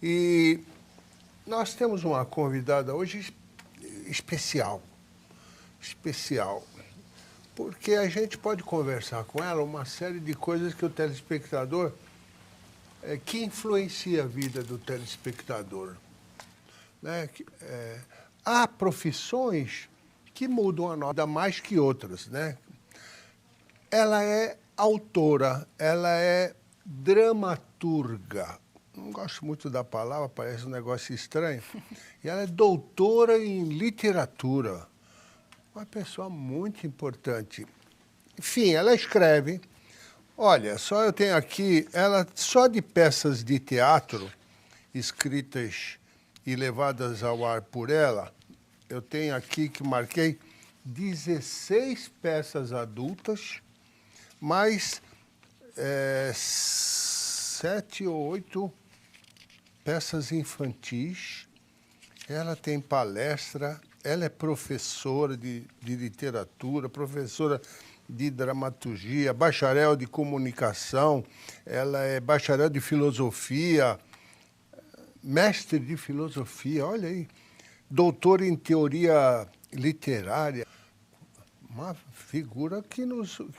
E nós temos uma convidada hoje especial, porque a gente pode conversar com ela uma série de coisas que o telespectador, que influencia a vida do telespectador. Né? Há profissões que mudam a nossa vida mais que outras, né? Ela é autora, ela é dramaturga. Não gosto muito da palavra, parece um negócio estranho. E ela é doutora em literatura. Uma pessoa muito importante. Enfim, ela escreve. Olha, só eu tenho aqui, ela só de peças de teatro escritas e levadas ao ar por ela, eu tenho aqui que marquei 16 peças adultas, mais 7 ou 8 peças infantis. Ela tem palestra, ela é professora de literatura, professora de dramaturgia, bacharel de comunicação, ela é bacharel de filosofia, mestre de filosofia, olha aí, doutor em teoria literária. Uma figura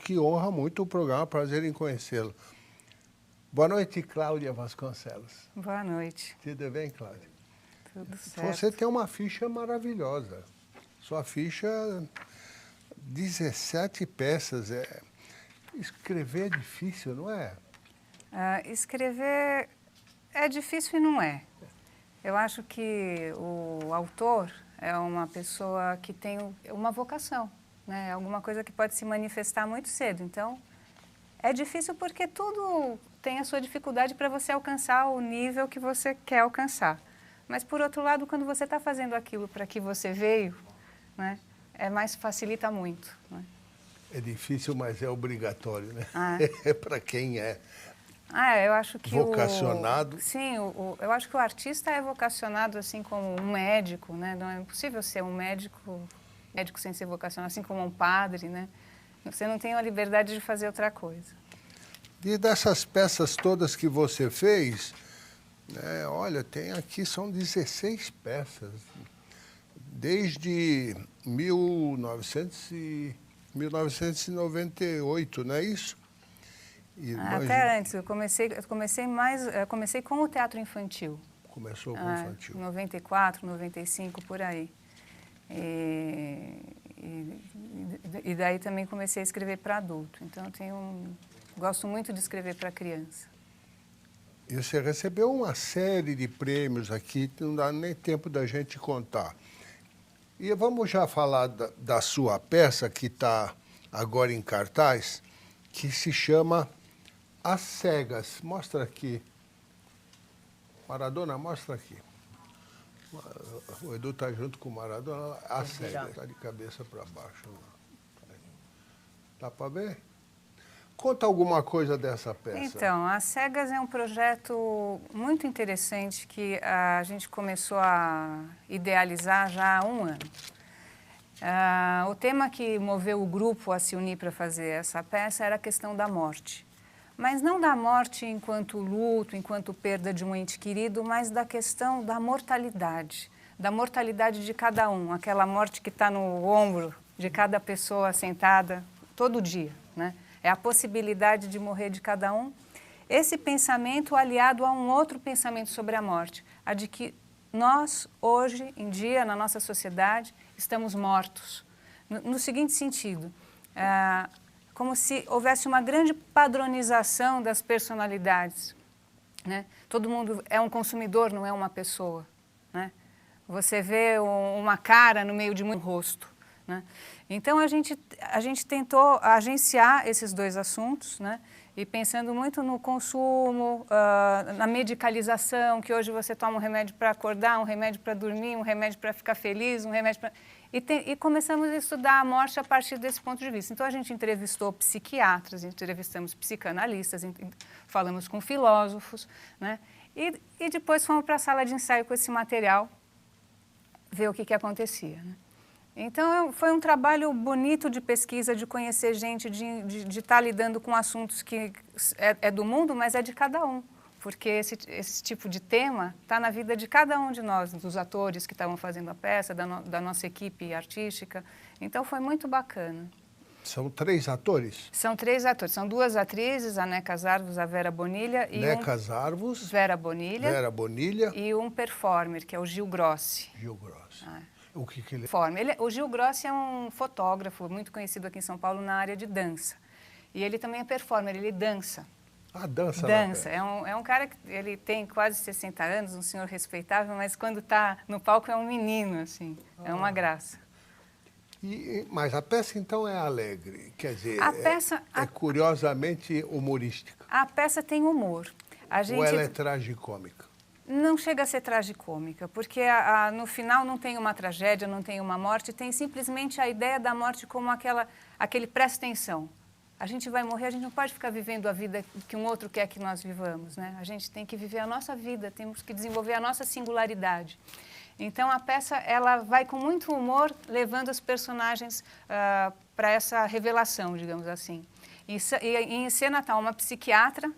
que honra muito o programa, prazer em conhecê-lo. Boa noite, Cláudia Vasconcelos. Boa noite. Tudo bem, Cláudia? Tudo certo. Você tem uma ficha maravilhosa. Sua ficha, 17 peças. Escrever é difícil, não é? Escrever é difícil e não é. Eu acho que o autor é uma pessoa que tem uma vocação, né? Alguma coisa que pode se manifestar muito cedo. Então, é difícil porque tudo tem a sua dificuldade para você alcançar o nível que você quer alcançar. Mas, por outro lado, quando você está fazendo aquilo para que você veio, né, facilita muito. Né? É difícil, mas é obrigatório, né? É para quem é eu acho que vocacionado. Sim, eu acho que o artista é vocacionado assim como um médico, né? Não é possível ser um médico sem ser vocacionado, assim como um padre, né? Você não tem a liberdade de fazer outra coisa. E dessas peças todas que você fez, né, olha, tem aqui, são 16 peças, desde 1998, não é isso? Até antes, eu comecei com o teatro infantil. Começou com o infantil. 94, 95, por aí. E daí também comecei a escrever para adulto. Então, gosto muito de escrever para criança. E você recebeu uma série de prêmios aqui, não dá nem tempo da gente contar. E vamos já falar da sua peça, que está agora em cartaz, que se chama As Cegas. Mostra aqui. Maradona, mostra aqui. O Edu está junto com o Maradona. As Cegas, está de cabeça para baixo. Dá para ver? Conta alguma coisa dessa peça. Então, As Cegas é um projeto muito interessante que a gente começou a idealizar já há um ano. O tema que moveu o grupo a se unir para fazer essa peça era a questão da morte. Mas não da morte enquanto luto, enquanto perda de um ente querido, mas da questão da mortalidade de cada um, aquela morte que está no ombro de cada pessoa sentada todo dia, né? É a possibilidade de morrer de cada um. Esse pensamento aliado a um outro pensamento sobre a morte, a de que nós, hoje em dia, na nossa sociedade, estamos mortos. No seguinte sentido, como se houvesse uma grande padronização das personalidades. Né? Todo mundo é um consumidor, não é uma pessoa. Né? Você vê uma cara no meio de muito rosto. Né? Então, a gente tentou agenciar esses dois assuntos, né? E pensando muito no consumo, na medicalização, que hoje você toma um remédio para acordar, um remédio para dormir, um remédio para ficar feliz, um remédio para... E começamos a estudar a morte a partir desse ponto de vista. Então, a gente entrevistou psiquiatras, entrevistamos psicanalistas, falamos com filósofos, né? E depois fomos para a sala de ensaio com esse material, ver o que acontecia, né? Então, foi um trabalho bonito de pesquisa, de conhecer gente, de estar lidando com assuntos que é do mundo, mas é de cada um. porque esse tipo de tema está na vida de cada um de nós, dos atores que estavam fazendo a peça, da nossa equipe artística. Então, foi muito bacana. São 3 atores? São 3 atores. São 2 atrizes, a Neca Zarvos, a Vera Bonilha. Neca Zarvos. Vera Bonilha. Vera Bonilha. E um performer, que é o Gil Grossi. Gil Grossi. Ah. O que ele é? O Gil Grossi é um fotógrafo muito conhecido aqui em São Paulo na área de dança. E ele também é performer, ele dança. Ah, dança. Dança. É um cara que ele tem quase 60 anos, um senhor respeitável, mas quando está no palco é um menino, assim. É uma graça. Mas a peça, então, é alegre, quer dizer, A peça, é curiosamente humorística. A peça tem humor. Ou ela é tragicômica? Não chega a ser tragicômica, porque no final não tem uma tragédia, não tem uma morte, tem simplesmente a ideia da morte como aquele presta atenção. A gente vai morrer, a gente não pode ficar vivendo a vida que um outro quer que nós vivamos, né? A gente tem que viver a nossa vida, temos que desenvolver a nossa singularidade. Então, a peça ela vai com muito humor, levando os personagens para essa revelação, digamos assim. E em cena está uma psiquiatra,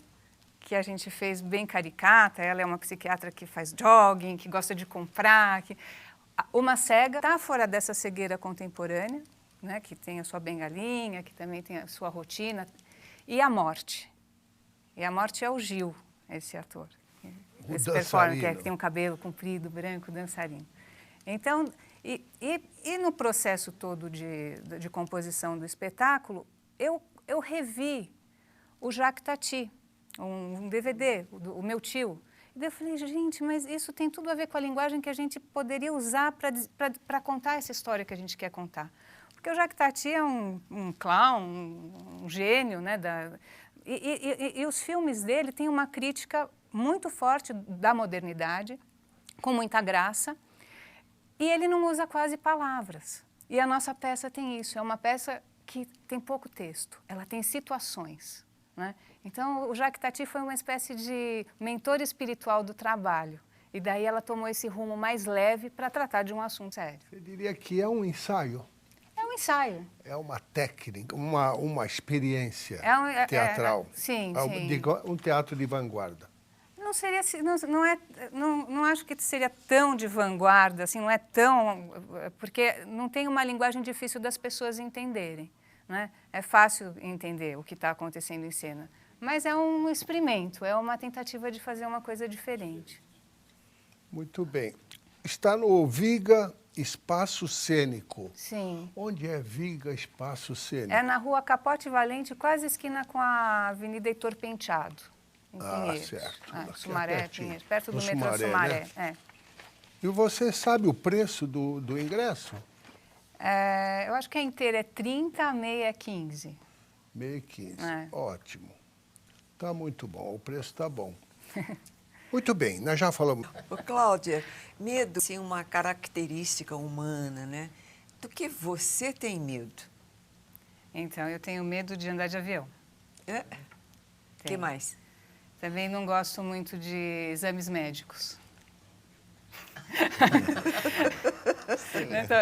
que a gente fez bem caricata, ela é uma psiquiatra que faz jogging, que gosta de comprar. Uma cega, está fora dessa cegueira contemporânea, né, que tem a sua bengalinha, que também tem a sua rotina. E a morte. E a morte é o Gil, esse ator. Esse performer que tem um cabelo comprido, branco, dançarino. Então, e no processo todo de composição do espetáculo, eu revi o Jacques Tati, um DVD, o meu tio. E daí eu falei, gente, mas isso tem tudo a ver com a linguagem que a gente poderia usar para contar essa história que a gente quer contar. Porque o Jacques Tati é um clown, um gênio, né? E os filmes dele têm uma crítica muito forte da modernidade, com muita graça, e ele não usa quase palavras. E a nossa peça tem isso, é uma peça que tem pouco texto, ela tem situações, né? Então, o Jacques Tati foi uma espécie de mentor espiritual do trabalho, e daí ela tomou esse rumo mais leve para tratar de um assunto sério. Você diria que é um ensaio? É um ensaio. É uma técnica, uma experiência teatral. Sim, sim. Um teatro de vanguarda. Não seria, não acho que seria tão de vanguarda, assim, não é tão, porque não tem uma linguagem difícil das pessoas entenderem, né? É fácil entender o que está acontecendo em cena, mas é um experimento, é uma tentativa de fazer uma coisa diferente. Muito bem. Está no Viga Espaço Cênico. Sim. Onde é Viga Espaço Cênico? É na rua Capote Valente, quase esquina com a Avenida Heitor Penteado. Certo. Sumaré, Pinheiros, perto do metrô Sumaré. Né? E você sabe o preço do ingresso? Eu acho que a inteira é 30, a meia é 15. Meia e 15, ótimo. Tá muito bom, o preço tá bom. Muito bem, nós já falamos. Ô, Cláudia, medo é assim, uma característica humana, né? Do que você tem medo? Então, eu tenho medo de andar de avião. O que mais? Também não gosto muito de exames médicos. Então,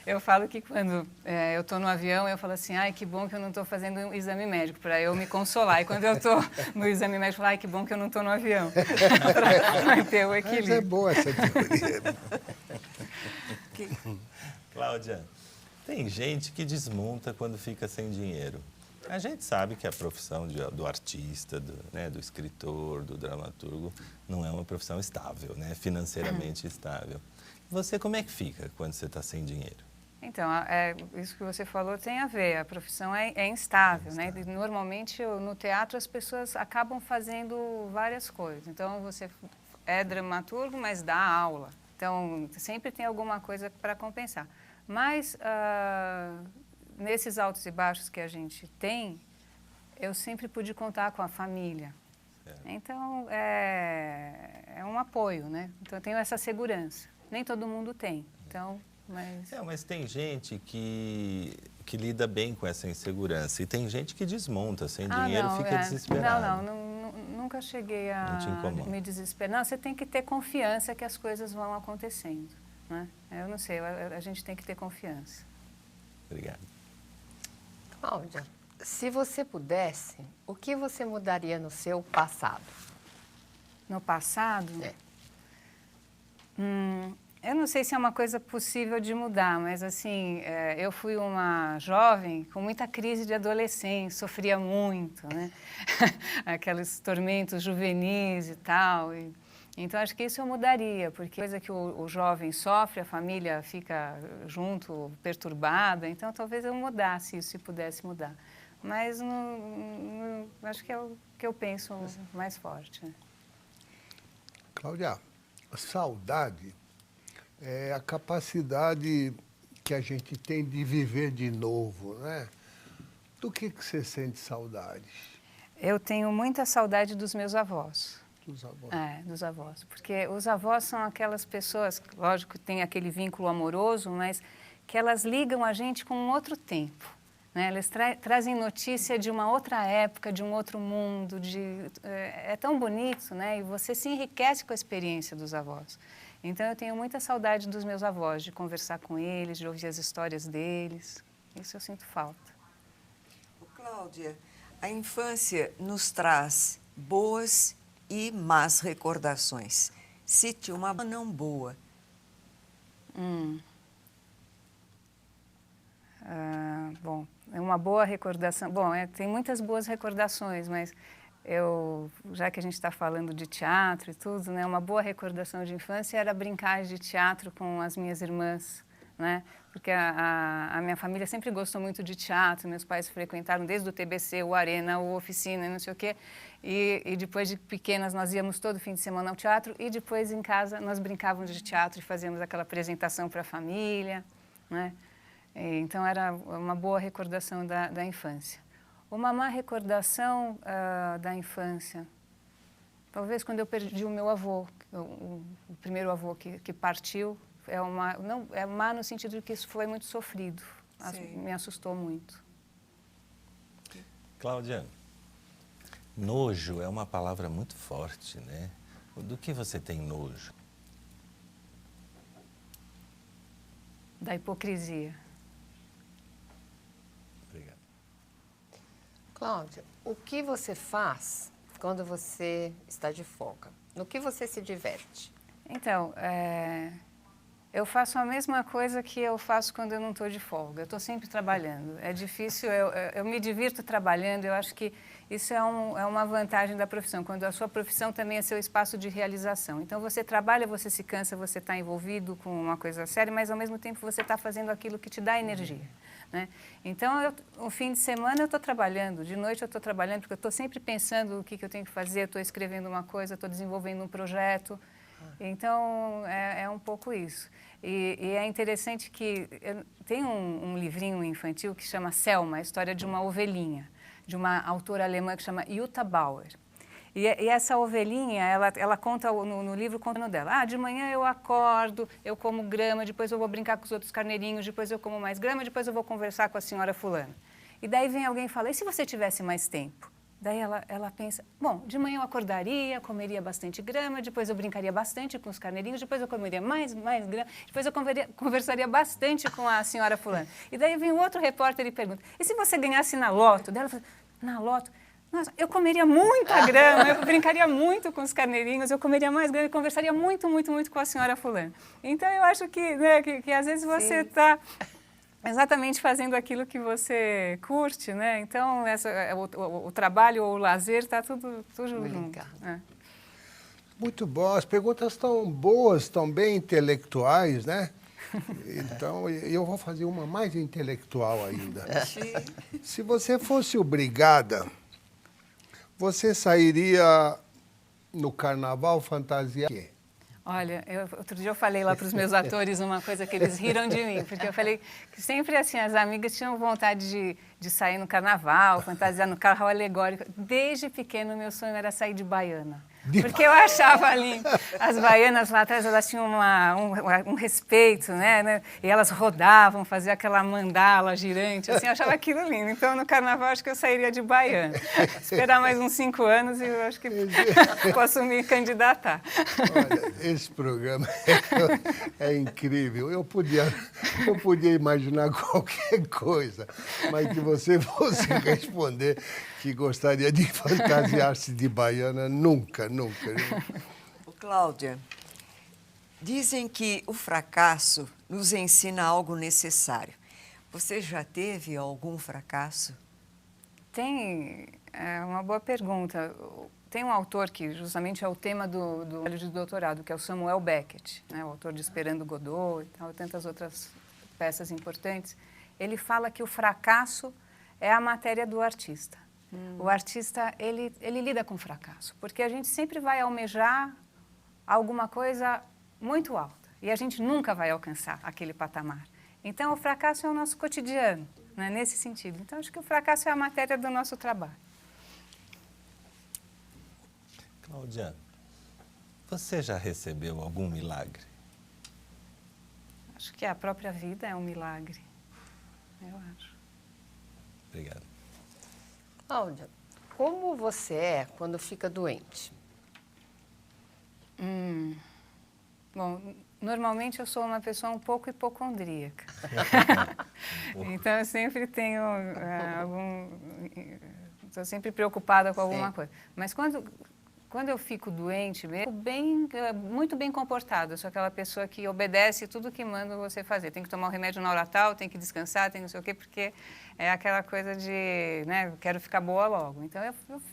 eu falo que quando eu estou no avião, eu falo assim, ai, que bom que eu não estou fazendo um exame médico, para eu me consolar. E quando eu estou no exame médico, eu falo, ai, que bom que eu não estou no avião, para manter o equilíbrio. Mas é boa essa teoria. Cláudia, tem gente que desmonta quando fica sem dinheiro. A gente sabe que a profissão do artista, do escritor, do dramaturgo, não é uma profissão estável, né? Financeiramente estável. Você, como é que fica quando você está sem dinheiro? Então, isso que você falou tem a ver, a profissão é instável, né? Normalmente, no teatro, as pessoas acabam fazendo várias coisas. Então, você é dramaturgo, mas dá aula. Então, sempre tem alguma coisa para compensar. Mas, nesses altos e baixos que a gente tem, eu sempre pude contar com a família. Então, é um apoio, né? Então, eu tenho essa segurança. Nem todo mundo tem, então... Mas tem gente que lida bem com essa insegurança. E tem gente que desmonta, sem dinheiro, fica desesperado. Nunca cheguei a me desesperar. Não, você tem que ter confiança que as coisas vão acontecendo, né? Eu não sei, a gente tem que ter confiança. Obrigado. Cláudia, se você pudesse, o que você mudaria no seu passado? no passado, eu não sei se é uma coisa possível de mudar, mas assim, eu fui uma jovem com muita crise de adolescência, sofria muito, né? Aqueles tormentos juvenis e tal. Então, acho que isso eu mudaria, porque coisa que o jovem sofre, a família fica junto, perturbada. Então, talvez eu mudasse isso, se pudesse mudar. Mas acho que é o que eu penso mais forte. Né? Cláudia, a saudade é a capacidade que a gente tem de viver de novo, né? Do que você sente saudade? Eu tenho muita saudade dos meus avós. Dos avós. Dos avós. Porque os avós são aquelas pessoas, lógico que tem aquele vínculo amoroso, mas que elas ligam a gente com um outro tempo. Né? Eles trazem notícia de uma outra época, de um outro mundo. É tão bonito, né? E você se enriquece com a experiência dos avós. Então, eu tenho muita saudade dos meus avós, de conversar com eles, de ouvir as histórias deles. Isso eu sinto falta. Cláudia, a infância nos traz boas e más recordações. Cite uma não boa. Bom, é uma boa recordação. Bom, tem muitas boas recordações, mas já que a gente está falando de teatro e tudo, né, uma boa recordação de infância era brincar de teatro com as minhas irmãs, né? Porque a minha família sempre gostou muito de teatro, meus pais frequentaram desde o TBC, o Arena, o Oficina, não sei o quê, e depois de pequenas nós íamos todo fim de semana ao teatro e depois em casa nós brincávamos de teatro e fazíamos aquela apresentação para a família, né? Então era uma boa recordação da infância. Uma má recordação da infância, talvez quando eu perdi o meu avô, o primeiro avô que partiu. É má no sentido de que isso foi muito sofrido. Me assustou muito. Cláudia, nojo é uma palavra muito forte, né? Do que você tem nojo? Da hipocrisia. Obrigado. Cláudia, o que você faz quando você está de folga? No que você se diverte? Então, eu faço a mesma coisa que eu faço quando eu não estou de folga. Eu estou sempre trabalhando. É difícil, eu me divirto trabalhando. Eu acho que isso é uma vantagem da profissão, quando a sua profissão também é seu espaço de realização. Então, você trabalha, você se cansa, você está envolvido com uma coisa séria, mas, ao mesmo tempo, você está fazendo aquilo que te dá energia. Né? Então, no fim de semana eu estou trabalhando, de noite eu estou trabalhando, porque eu estou sempre pensando o que eu tenho que fazer, eu estou escrevendo uma coisa, estou desenvolvendo um projeto. Então, é um pouco isso. E é interessante que tem um livrinho infantil que chama Selma, a história de uma ovelhinha, de uma autora alemã que chama Jutta Bauer. E essa ovelhinha, ela conta no livro, conta dela. De manhã eu acordo, eu como grama, depois eu vou brincar com os outros carneirinhos, depois eu como mais grama, depois eu vou conversar com a senhora fulana. E daí vem alguém e fala, e se você tivesse mais tempo? Daí ela pensa, bom, de manhã eu acordaria, comeria bastante grama, depois eu brincaria bastante com os carneirinhos, depois eu comeria mais grama, depois eu conversaria bastante com a senhora fulana. E daí vem um outro repórter e pergunta, e se você ganhasse na loto? Daí ela fala, na loto? Nossa, eu comeria muita grama, eu brincaria muito com os carneirinhos, eu comeria mais grama e conversaria muito com a senhora fulana. Então eu acho que, né, que às vezes você está exatamente fazendo aquilo que você curte, né? Então, o trabalho ou o lazer está tudo junto. Muito bom. As perguntas estão boas, estão bem intelectuais, né? Então, eu vou fazer uma mais intelectual ainda. Se você fosse obrigada, você sairia no carnaval fantasiado? Olha, outro dia eu falei lá para os meus atores uma coisa que eles riram de mim, porque eu falei que sempre assim as amigas tinham vontade de sair no carnaval, fantasiar no carro alegórico. Desde pequeno, meu sonho era sair de baiana. Porque eu achava lindo. As baianas lá atrás, elas tinham um respeito, né? E elas rodavam, faziam aquela mandala girante, assim, eu achava aquilo lindo. Então, no carnaval, acho que eu sairia de baiana. Esperar mais uns 5 anos e eu acho que posso me candidatar. Olha, esse programa é incrível. Eu podia imaginar qualquer coisa, mas que você fosse responder que gostaria de fantasiar-se de baiana, nunca, nunca. Ô, Cláudia, dizem que o fracasso nos ensina algo necessário. Você já teve algum fracasso? Tem uma boa pergunta. Tem um autor que justamente é o tema do trabalho de doutorado, que é o Samuel Beckett, né, o autor de Esperando Godot e tal, tantas outras peças importantes. Ele fala que o fracasso é a matéria do artista. O artista, ele lida com fracasso, porque a gente sempre vai almejar alguma coisa muito alta e a gente nunca vai alcançar aquele patamar. Então, o fracasso é o nosso cotidiano, né, nesse sentido. Então, acho que o fracasso é a matéria do nosso trabalho. Cláudia, você já recebeu algum milagre? Acho que a própria vida é um milagre, eu acho. Obrigado. Cláudia, como você é quando fica doente? Bom, normalmente eu sou uma pessoa um pouco hipocondríaca. Então eu sempre tenho estou sempre preocupada com alguma coisa. Mas quando eu fico doente, muito bem comportada. Eu sou aquela pessoa que obedece tudo que manda você fazer. Tem que tomar o remédio na hora tal, tem que descansar, tem não sei o quê, porque é aquela coisa de, né, eu quero ficar boa logo. Então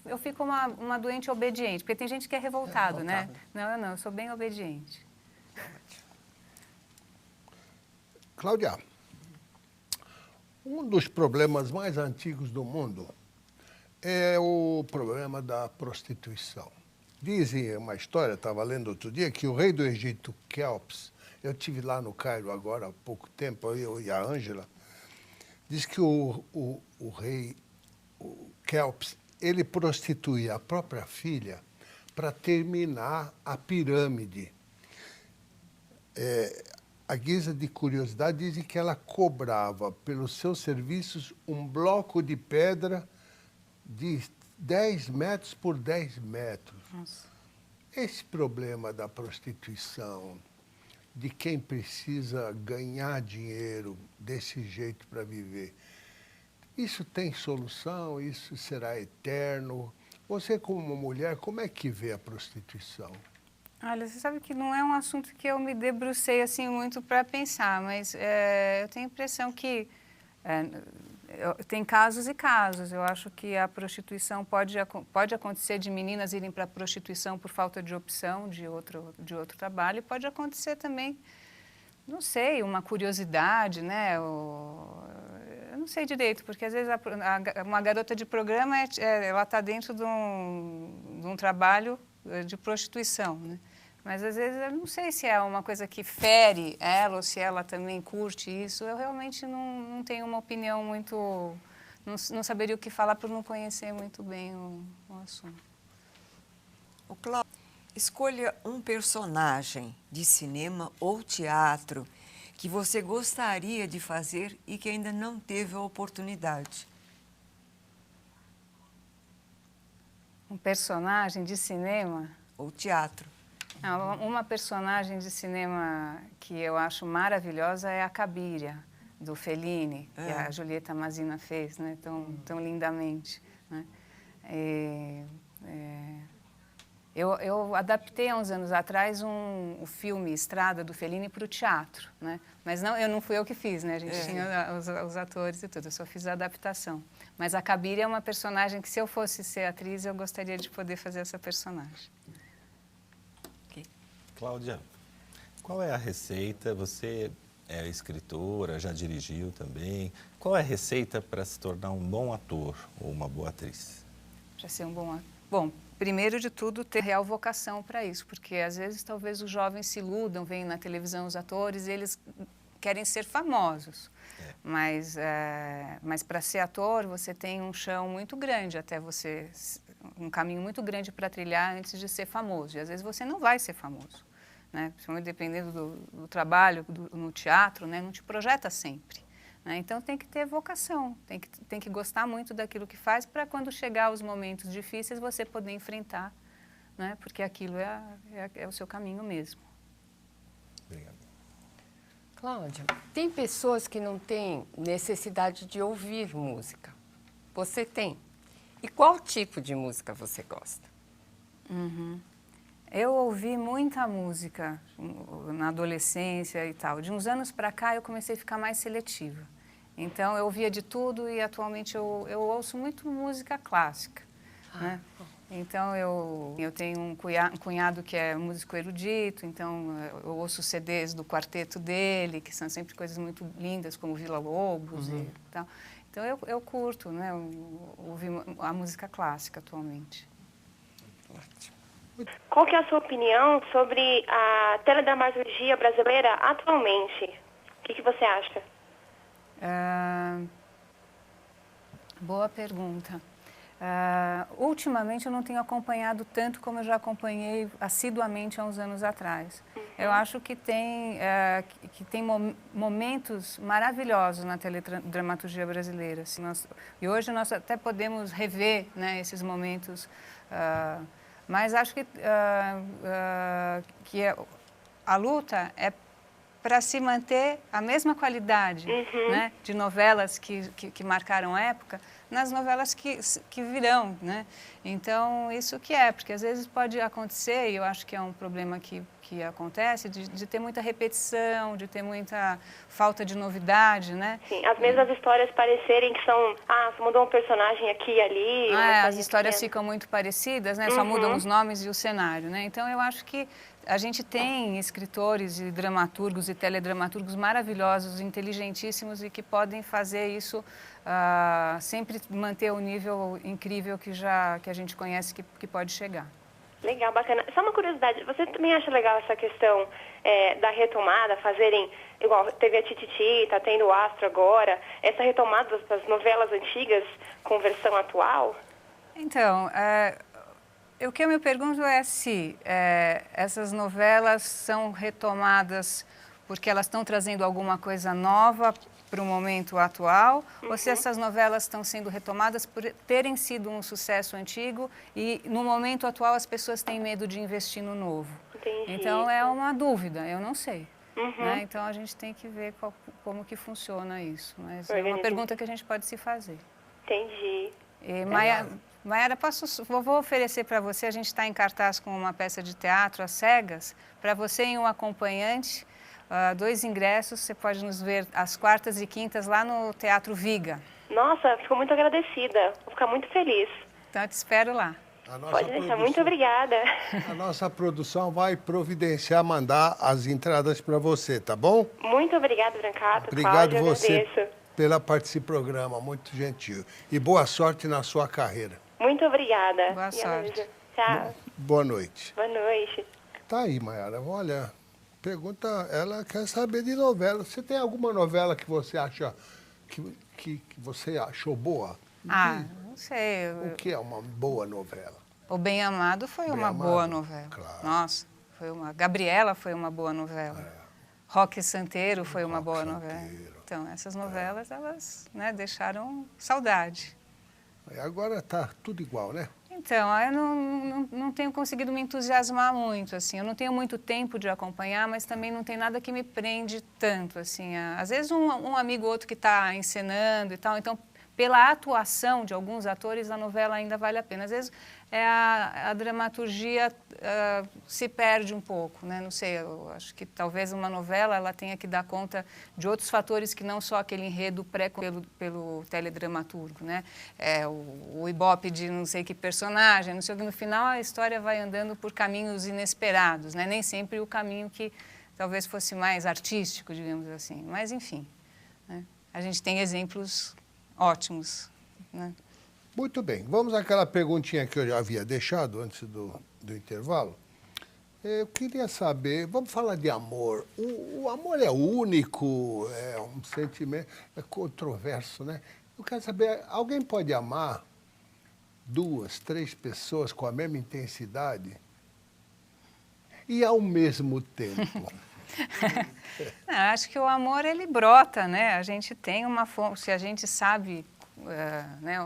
eu fico uma doente obediente, porque tem gente que é revoltado, né? Não, eu sou bem obediente. Cláudia, um dos problemas mais antigos do mundo é o problema da prostituição. Dizem uma história, estava lendo outro dia, que o rei do Egito, Quéops, eu estive lá no Cairo agora há pouco tempo, eu e a Ângela, diz que o rei Quéops, ele prostituía a própria filha para terminar a pirâmide. A guisa de curiosidade, dizem que ela cobrava pelos seus serviços um bloco de pedra de 10 metros por 10 metros. Nossa. Esse problema da prostituição, de quem precisa ganhar dinheiro desse jeito para viver, isso tem solução? Isso será eterno? Você, como uma mulher, como é que vê a prostituição? Olha, você sabe que não é um assunto que eu me debrucei assim muito para pensar, mas eu tenho a impressão que tem casos e casos. Eu acho que a prostituição pode acontecer de meninas irem para a prostituição por falta de opção de outro trabalho, e pode acontecer também, não sei, uma curiosidade, né? Eu não sei direito, porque às vezes uma garota de programa ela está dentro de um trabalho de prostituição, né? Mas às vezes eu não sei se é uma coisa que fere ela ou se ela também curte isso. Eu realmente não tenho uma opinião muito... Não saberia o que falar por não conhecer muito bem o assunto. O Cláudio, escolha um personagem de cinema ou teatro que você gostaria de fazer e que ainda não teve a oportunidade. Um personagem de cinema? Ou teatro. Uma personagem de cinema que eu acho maravilhosa é a Cabiria, do Fellini, que a Julieta Masina fez, né, tão lindamente, né? Eu adaptei há uns anos atrás o filme Estrada, do Fellini, para o teatro, né? Mas não fui eu que fiz, né? A gente tinha os atores e tudo, eu só fiz a adaptação. Mas a Cabiria é uma personagem que, se eu fosse ser atriz, eu gostaria de poder fazer essa personagem. Cláudia, qual é a receita? Você é escritora, já dirigiu também. Qual é a receita para se tornar um bom ator ou uma boa atriz? Para ser um bom ator? Bom, primeiro de tudo, ter real vocação para isso, porque às vezes talvez os jovens se iludam, veem na televisão os atores e eles querem ser famosos. Mas para ser ator, você tem um chão muito grande até você... um caminho muito grande para trilhar antes de ser famoso. E às vezes você não vai ser famoso, né? Principalmente dependendo do trabalho no teatro, né? Não te projeta sempre, né? Então tem que ter vocação, tem que gostar muito daquilo que faz, para quando chegar os momentos difíceis você poder enfrentar, né? Porque aquilo é o seu caminho mesmo. Obrigado. Cláudia, tem pessoas que não têm necessidade de ouvir música. Você tem? E qual tipo de música você gosta? Eu ouvi muita música na adolescência e tal. De uns anos para cá eu comecei a ficar mais seletiva. Então eu ouvia de tudo e atualmente eu ouço muito música clássica, né? Então eu tenho um cunhado que é músico erudito, então eu ouço CDs do quarteto dele, que são sempre coisas muito lindas, como Vila Lobos e tal. Então eu curto, né, ouvir a música clássica atualmente. Qual que é a sua opinião sobre a teledramaturgia brasileira atualmente? O que você acha? Boa pergunta. Ultimamente eu não tenho acompanhado tanto como eu já acompanhei assiduamente há uns anos atrás. Eu acho que tem momentos maravilhosos na teledramaturgia brasileira. Assim, e hoje nós até podemos rever, né, esses momentos, mas acho que a luta é para se manter a mesma qualidade, né, de novelas que marcaram época, nas novelas que virão, né? Então, isso que é, porque às vezes pode acontecer, e eu acho que é um problema que acontece, de ter muita repetição, de ter muita falta de novidade, né? Sim, as mesmas histórias parecerem que são, você mudou um personagem aqui e ali. As histórias ficam muito parecidas, né? Só mudam os nomes e o cenário, né? Então, eu acho que a gente tem escritores e dramaturgos e teledramaturgos maravilhosos, inteligentíssimos e que podem fazer isso, sempre manter o nível incrível que a gente conhece que pode chegar. Legal, bacana. Só uma curiosidade, você também acha legal essa questão da retomada, fazerem, igual teve a Tititi, tá tendo o Astro agora, essa retomada das novelas antigas com versão atual? Então, o que eu me pergunto é se essas novelas são retomadas porque elas estão trazendo alguma coisa nova para o momento atual, ou se essas novelas estão sendo retomadas por terem sido um sucesso antigo e no momento atual as pessoas têm medo de investir no novo. Entendi. Então é uma dúvida, eu não sei. Né? Então a gente tem que ver como que funciona isso. Mas é uma pergunta que a gente pode se fazer. Entendi. E, Maiara, vou oferecer para você, a gente está em cartaz com uma peça de teatro às cegas, para você e um acompanhante, 2 ingressos, você pode nos ver às quartas e quintas lá no Teatro Viga. Nossa, fico muito agradecida, vou ficar muito feliz. Então eu te espero lá. Pode deixar, muito obrigada. A nossa produção vai providenciar, mandar as entradas para você, tá bom? Muito obrigada, Brancato. Obrigado Cláudia, você agradeço. pela participação no programa, muito gentil. E boa sorte na sua carreira. Muito obrigada. Boa sorte. Tchau. Boa noite. Boa noite. Tá aí, Maiara. Olha, pergunta, ela quer saber de novela. Você tem alguma novela que você acha que você achou boa? Não sei. O que é uma boa novela? O Bem Amado foi uma boa novela. Claro. Nossa, Gabriela foi uma boa novela. Roque Santeiro foi uma boa Santeiro. novela. Então, essas novelas, elas, né, deixaram saudade. E agora tá tudo igual, né? Então, eu não tenho conseguido me entusiasmar muito, assim. Eu não tenho muito tempo de acompanhar, mas também não tem nada que me prende tanto, assim. Às vezes um amigo ou outro que está encenando e tal, então, pela atuação de alguns atores, a novela ainda vale a pena. Às vezes a dramaturgia se perde um pouco, né? Não sei, eu acho que talvez uma novela ela tenha que dar conta de outros fatores que não só aquele enredo pelo teledramaturgo, né? O ibope de não sei que personagem, não sei o que, no final a história vai andando por caminhos inesperados, né? Nem sempre o caminho que talvez fosse mais artístico, digamos assim. Mas, enfim, né? A gente tem exemplos ótimos, né? Muito bem. Vamos àquela perguntinha que eu já havia deixado antes do intervalo. Eu queria saber, vamos falar de amor. O amor é único, é um sentimento, é controverso, né? Eu quero saber, alguém pode amar 2, 3 pessoas com a mesma intensidade e ao mesmo tempo? Não, acho que o amor, ele brota, né? A gente tem uma fonte, se a gente sabe né,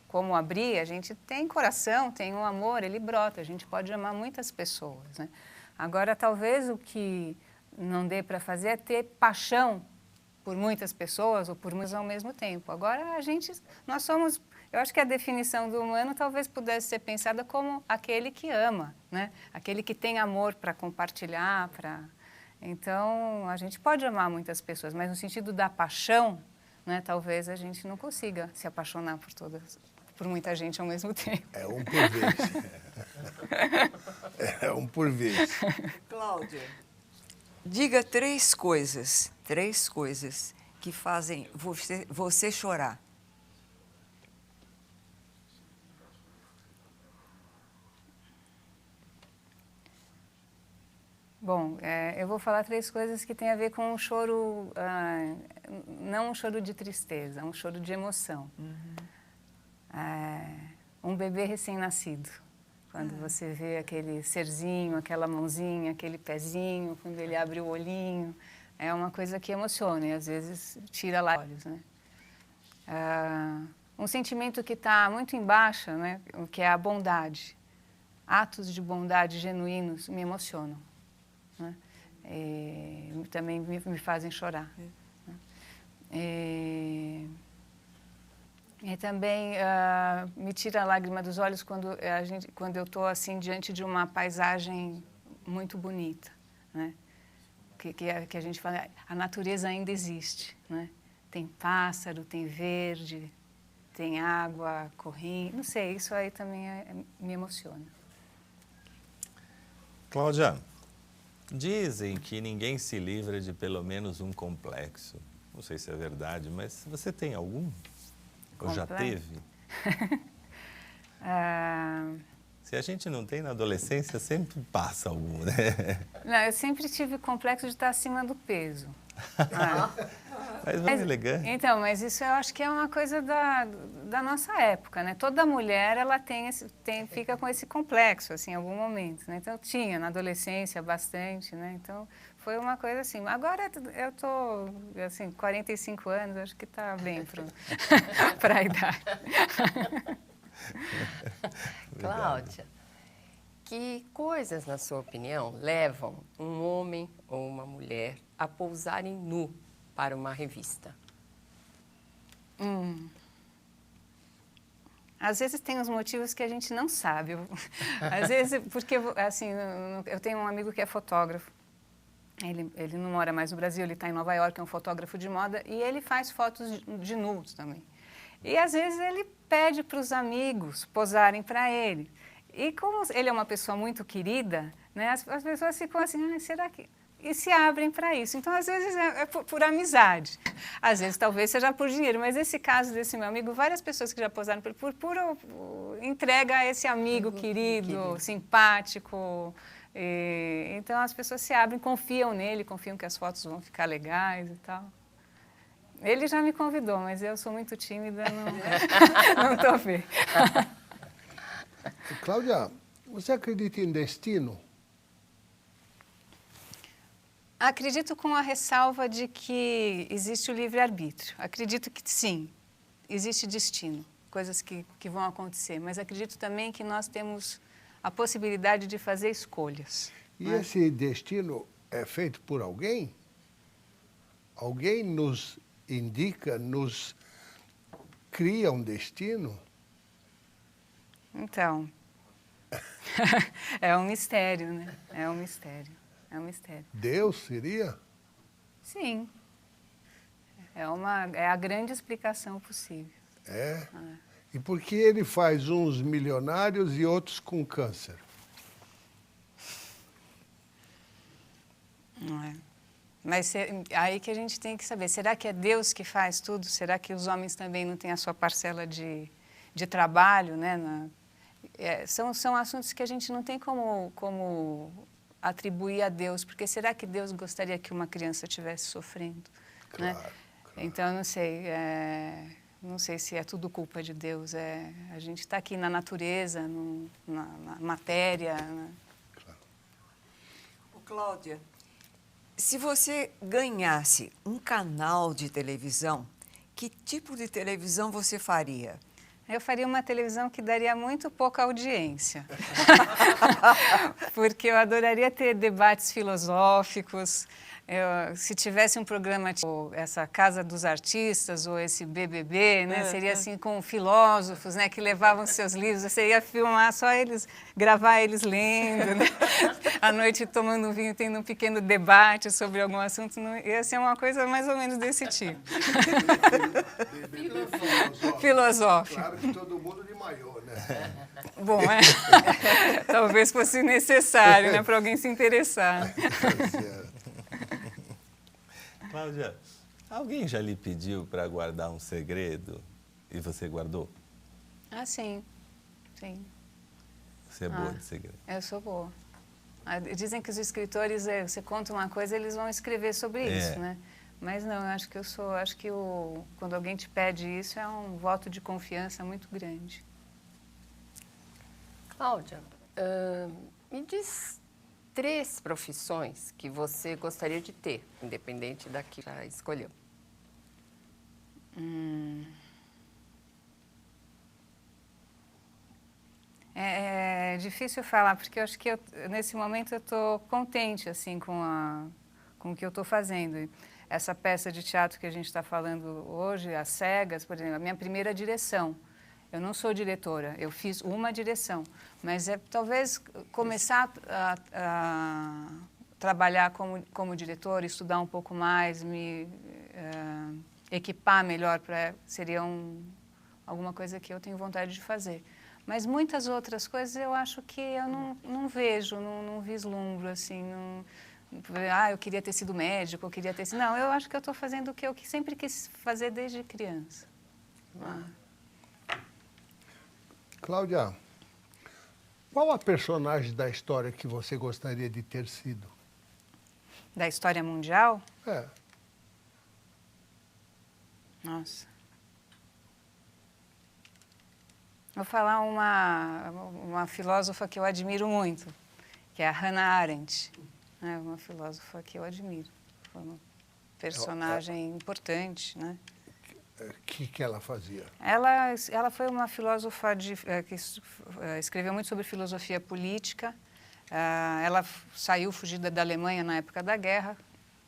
como abrir, a gente tem coração, tem um amor, ele brota, a gente pode amar muitas pessoas, né? Agora, talvez o que não dê para fazer é ter paixão por muitas pessoas ou por muitas ao mesmo tempo. Agora, nós somos Eu acho que a definição do humano talvez pudesse ser pensada como aquele que ama, né? Aquele que tem amor para compartilhar, Então, a gente pode amar muitas pessoas, mas no sentido da paixão, né, talvez a gente não consiga se apaixonar por muita gente ao mesmo tempo. É um por vez. É um por vez. Cláudia, diga três coisas que fazem você chorar. Bom, eu vou falar três coisas que têm a ver com um choro, não um choro de tristeza, um choro de emoção. Um bebê recém-nascido, quando você vê aquele serzinho, aquela mãozinha, aquele pezinho, quando ele abre o olhinho, é uma coisa que emociona e às vezes tira lá os olhos, né? Um sentimento que está muito em baixa, né, que é a bondade. Atos de bondade genuínos me emocionam. Né? Também me fazem chorar. Né? E também me tira a lágrima dos olhos quando eu estou assim diante de uma paisagem muito bonita, né? Que a gente fala, a natureza ainda existe, né? Tem pássaro, tem verde, tem água correndo, não sei, isso aí também me emociona. Cláudia, dizem que ninguém se livra de pelo menos um complexo. Não sei se é verdade, mas você tem algum? Ou já teve? Se a gente não tem na adolescência, sempre passa algum, né? Não, eu sempre tive complexo de estar acima do peso. Mas não é elegante. Então, mas isso eu acho que é uma coisa da nossa época, né? Toda mulher, ela fica com esse complexo, assim, em algum momento, né? Então, tinha na adolescência bastante, né? Então, foi uma coisa assim. Agora, eu tô, assim, 45 anos, acho que tá bem para a idade. Cláudia, que coisas, na sua opinião, levam um homem ou uma mulher a pousarem nu para uma revista? Às vezes tem uns motivos que a gente não sabe. Às vezes, porque, assim, eu tenho um amigo que é fotógrafo. Ele não mora mais no Brasil, ele está em Nova York, é um fotógrafo de moda, e ele faz fotos de nus também. E, às vezes, ele pede para os amigos posarem para ele. E como ele é uma pessoa muito querida, né, as pessoas ficam assim, será que... E se abrem para isso. Então, às vezes, é por amizade. Às vezes, talvez seja por dinheiro. Mas esse caso desse meu amigo, várias pessoas que já posaram por pura entrega a esse amigo querido, simpático. Então, as pessoas se abrem, confiam nele, confiam que as fotos vão ficar legais e tal. Ele já me convidou, mas eu sou muito tímida, não estou a ver. Cláudia, você acredita em destino? Acredito com a ressalva de que existe o livre-arbítrio. Acredito que sim, existe destino, coisas que vão acontecer. Mas acredito também que nós temos a possibilidade de fazer escolhas. E esse destino é feito por alguém? Alguém nos indica, nos cria um destino? Então, é um mistério, né? É um mistério. É um mistério. Deus seria? Sim. É a grande explicação possível. É? E por que ele faz uns milionários e outros com câncer? Não é. Mas aí que a gente tem que saber, será que é Deus que faz tudo? Será que os homens também não têm a sua parcela de trabalho, né? São assuntos que a gente não tem como atribuir a Deus, porque será que Deus gostaria que uma criança estivesse sofrendo? Claro, né? claro. Então, não sei se é tudo culpa de Deus. A gente está aqui na natureza, na matéria. Né? Claro. Cláudia, se você ganhasse um canal de televisão, que tipo de televisão você faria? Eu faria uma televisão que daria muito pouca audiência. Porque eu adoraria ter debates filosóficos, se tivesse um programa tipo essa Casa dos Artistas ou esse BBB, né, seria assim com filósofos, né, que levavam seus livros, você ia filmar só eles, gravar eles lendo, né, à noite tomando vinho, tendo um pequeno debate sobre algum assunto, ia ser uma coisa mais ou menos desse tipo. Filosófico. Claro que todo mundo de maiô, né? Bom, talvez fosse necessário, né, para alguém se interessar. Tá certo. Cláudia, alguém já lhe pediu para guardar um segredo e você guardou? Ah, sim. Sim. Você é boa de segredo. Eu sou boa. Dizem que os escritores, você conta uma coisa, eles vão escrever sobre isso, né? Mas não, eu acho que quando alguém te pede isso, é um voto de confiança muito grande. Cláudia, me diz 3 profissões que você gostaria de ter, independente da que já escolheu. É difícil falar, porque eu acho que nesse momento eu estou contente assim, com o que eu estou fazendo. Essa peça de teatro que a gente está falando hoje, As Cegas, por exemplo, a minha primeira direção. Eu não sou diretora, eu fiz uma direção, mas talvez começar a trabalhar como diretora, estudar um pouco mais, me equipar melhor, seria alguma coisa que eu tenho vontade de fazer. Mas muitas outras coisas eu acho que eu não vejo, não vislumbro, assim, eu queria ter sido médico, eu queria ter sido... Não, eu acho que eu estou fazendo o que eu sempre quis fazer desde criança. Cláudia, qual a personagem da história que você gostaria de ter sido? Da história mundial? É. Nossa. Vou falar uma filósofa que eu admiro muito, que é a Hannah Arendt. É uma filósofa que eu admiro. Foi uma personagem importante, né? O que ela fazia? Ela foi uma filósofa que escreveu muito sobre filosofia política. Ela saiu fugida da Alemanha na época da guerra,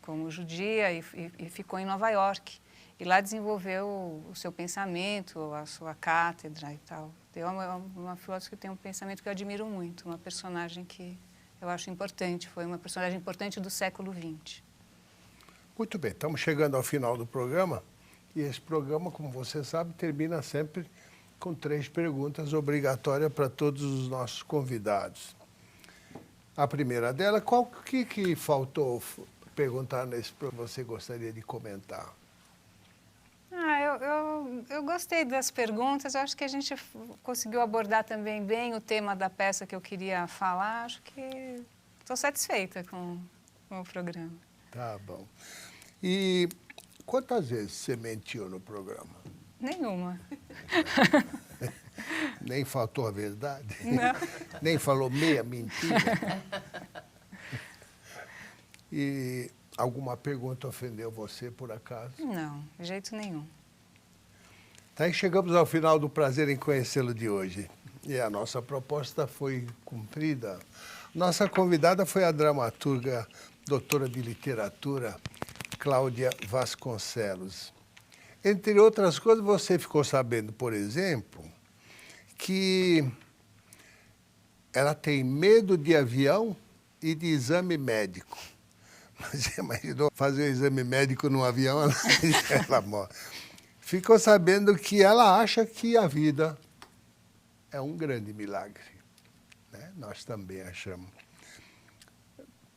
como judia, e ficou em Nova York. E lá desenvolveu o seu pensamento, a sua cátedra e tal. É uma filósofa que tem um pensamento que eu admiro muito, uma personagem que eu acho importante, foi uma personagem importante do século XX. Muito bem, estamos chegando ao final do programa. E esse programa, como você sabe, termina sempre com 3 perguntas obrigatórias para todos os nossos convidados. A primeira dela, que faltou perguntar nesse programa que você gostaria de comentar? Eu gostei das perguntas, eu acho que a gente conseguiu abordar também bem o tema da peça que eu queria falar, acho que estou satisfeita com o programa. Tá bom. E quantas vezes você mentiu no programa? Nenhuma. Nem faltou a verdade? Não. Nem falou meia mentira? E alguma pergunta ofendeu você, por acaso? Não, de jeito nenhum. Então, chegamos ao final do prazer em conhecê-lo de hoje. E a nossa proposta foi cumprida. Nossa convidada foi a dramaturga, doutora de literatura, Cláudia Vasconcelos. Entre outras coisas, você ficou sabendo, por exemplo, que ela tem medo de avião e de exame médico. Você imaginou fazer o exame médico num avião? Ela morre. Ficou sabendo que ela acha que a vida é um grande milagre, né? Nós também achamos.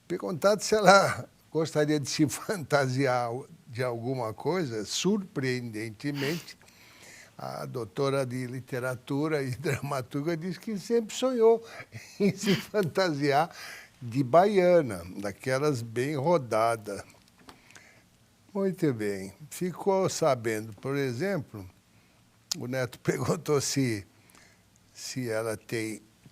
Perguntado se ela gostaria de se fantasiar de alguma coisa, surpreendentemente, a doutora de literatura e dramaturga disse que sempre sonhou em se fantasiar de baiana, daquelas bem rodadas. Muito bem. Ficou sabendo, por exemplo, o Neto perguntou se ela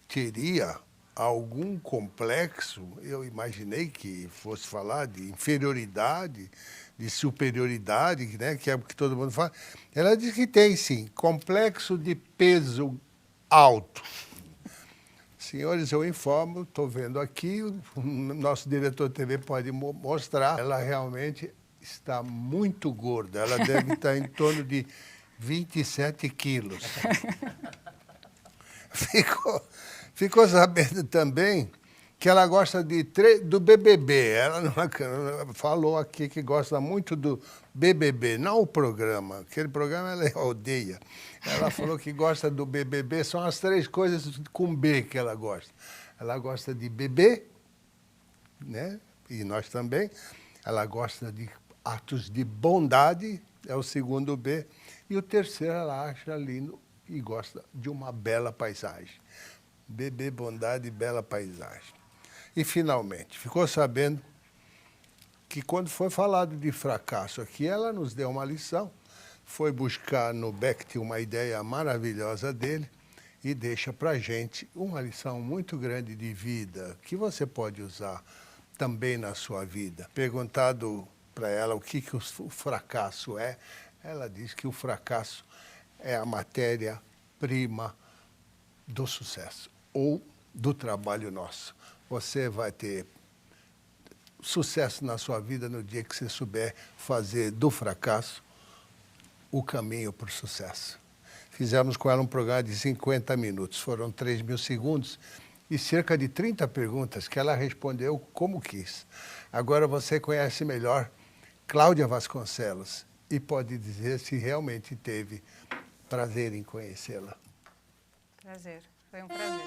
teria algum complexo. Eu imaginei que fosse falar de inferioridade, de superioridade, né, que é o que todo mundo fala. Ela disse que tem, sim, complexo de peso alto. Senhores, eu informo, estou vendo aqui, o nosso diretor de TV pode mostrar, ela realmente está muito gorda, ela deve estar em torno de 27 quilos. Ficou sabendo também que ela gosta do BBB. Ela falou aqui que gosta muito do BBB, não o programa. Aquele programa ela odeia. Ela falou que gosta do BBB, são as 3 coisas com B que ela gosta. Ela gosta de beber, né? E nós também. Ela gosta de atos de bondade, é o segundo B. E o terceiro ela acha lindo e gosta de uma bela paisagem. Beber, bondade e bela paisagem. E, finalmente, ficou sabendo que, quando foi falado de fracasso aqui, ela nos deu uma lição, foi buscar no Beckett uma ideia maravilhosa dele e deixa para a gente uma lição muito grande de vida, que você pode usar também na sua vida. Perguntado para ela o que o fracasso é, ela diz que o fracasso é a matéria-prima do sucesso ou do trabalho nosso. Você vai ter sucesso na sua vida no dia que você souber fazer do fracasso o caminho para o sucesso. Fizemos com ela um programa de 50 minutos, foram 3.000 segundos e cerca de 30 perguntas que ela respondeu como quis. Agora você conhece melhor Cláudia Vasconcelos e pode dizer se realmente teve prazer em conhecê-la. Prazer, foi um prazer.